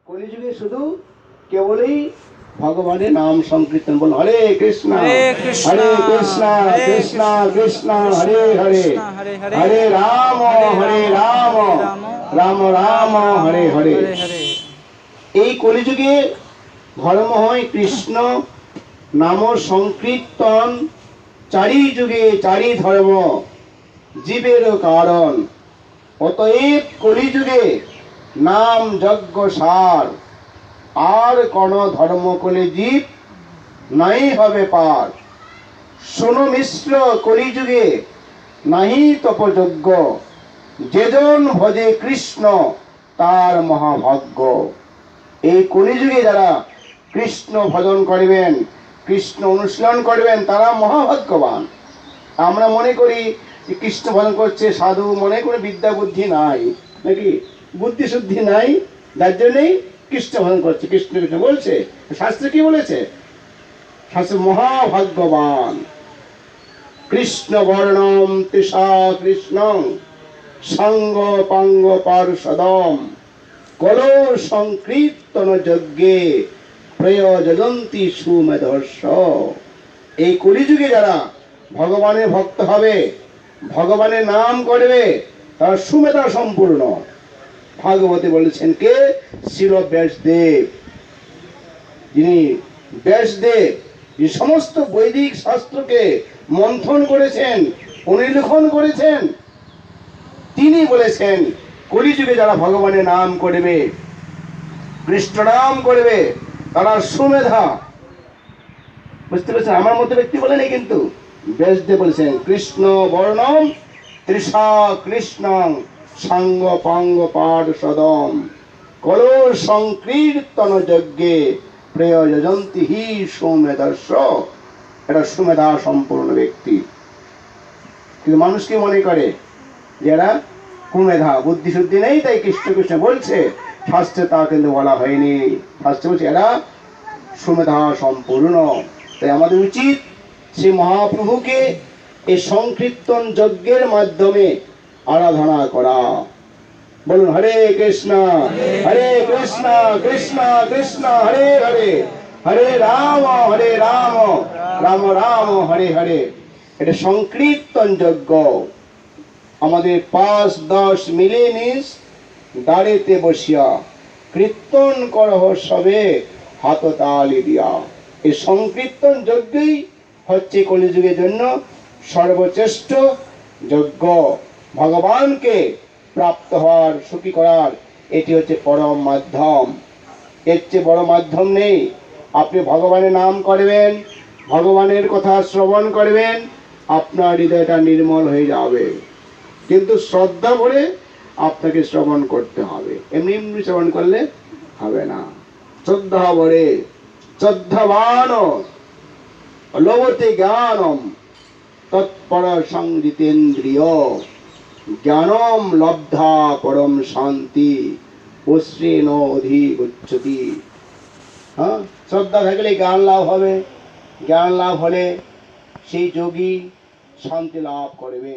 কলিযুগে শুধু কেবলই ভগবানের নাম সংকীর্তন বল, হরে কৃষ্ণ হরে কৃষ্ণ কৃষ্ণ কৃষ্ণ হরে হরে, হরে রাম রাম রাম হরে হরে। এই কলিযুগে ধর্ম হয় কৃষ্ণ নাম সংকীর্তন, চারি যুগে চারি ধর্ম জীবের কারণ। অতএব কলিযুগে নাম যজ্ঞ সার, আর কোন ধর্ম কলে জীব নাই হবে পার। শোনো মিশ্র কলিযুগে নাহি তপযজ্ঞ, যেজন ভজে কৃষ্ণ তার মহাভাগ্য। এই কলিযুগে যারা কৃষ্ণ ভজন করবেন, কৃষ্ণ অনুশীলন করবেন, তারা মহাভাগ্যবান। আমরা মনে করি কৃষ্ণ ভজন করছে সাধু, মনে করে বিদ্যা বুদ্ধি নাই, নাকি বুদ্ধি শুদ্ধি নাই, যার জন্যই কৃষ্ণ ভজন করছে, কৃষ্ণ কৃষ্ণ বলছে। শাস্ত্রে কি বলেছে? শাস্ত্র মহাভাগ্যবান। কৃষ্ণ বর্ণম তৃষা কৃষ্ণ সঙ্গ পাঙ্গ পার্ষদম, কল সংকীর্তন যজ্ঞে প্রয়োজন্তি সুমেধর্ষ। এই কলিযুগে যারা ভগবানের ভক্ত হবে, ভগবানের নাম করবে, তারা সুমেধা সম্পূর্ণ। ভাগবতে বলেছেন কে? শ্রীল ব্যাসদেব। যিনি ব্যাসদেব, যে সমস্ত বৈদিক শাস্ত্রকে মন্থন করেছেন, অনুলিখন করেছেন, তিনি বলেছেন কলিযুগে যারা ভগবানের নাম করবে, কৃষ্ণ নাম করবে, তারা সুমেধা। বুঝতে পেরেছেন? আমার মতো ব্যক্তি বলেনি, কিন্তু ব্যাসদেব বলেছেন কৃষ্ণ বর্ণম তৃষা কৃষ্ণ সাঙ্গ পাঙ্গ পার্ষদম, কল সংকীর্তন যজ্ঞে প্রয়োজন্তি হি সুমেধর্ষ। এটা সুমেধা সম্পূর্ণ ব্যক্তি। কিন্তু মানুষ কি মনে করে? যারা কুমেধা, বুদ্ধি শুদ্ধি নেই, তাই কৃষ্ণ কৃষ্ণ বলছে। শাস্ত্রে তা কিন্তু বলা হয়নি। শাস্ত্রে বলছে এরা সুমেধা সম্পূর্ণ। তাই আমাদের উচিত শ্রী মহাপ্রভুকে এই সংকীর্তন যজ্ঞের মাধ্যমে আরাধনা করা। বলুন হরে কৃষ্ণ কৃষ্ণ কৃষ্ণ হরে হরে, হরে রাম রাম রাম হরে হরে। এটা সংকীর্তন যজ্ঞ। আমাদের 5-10 মিলে নিস দাঁড়েতে বসিয়া কীর্তন করহ সবে হাত তালি দিয়া। এই সংকীর্তন যজ্ঞই হচ্ছে কলিযুগের জন্য সর্বশ্রেষ্ঠ যজ্ঞ। ভগবানকে প্রাপ্ত হওয়ার, সুখী করার এটি হচ্ছে পরম মাধ্যম। এর চেয়ে বড় মাধ্যম নেই। আপনি ভগবানের নাম করবেন, ভগবানের কথা শ্রবণ করবেন, আপনার হৃদয়টা নির্মল হয়ে যাবে। কিন্তু শ্রদ্ধা ভরে আপনাকে শ্রবণ করতে হবে, এমনি এমনি শ্রবণ করলে হবে না। শ্রদ্ধা ভরে, শ্রদ্ধাবান লভতে জ্ঞানম তৎপর সংজিতেন্দ্রিয়, জ্ঞানম লব্ধা পরম শান্তি অশ্রেণ অধিগচ্ছতি। হ্যাঁ, শ্রদ্ধা থাকলে জ্ঞান লাভ হবে। জ্ঞান লাভ হলে সেই যোগী শান্তি লাভ করবে।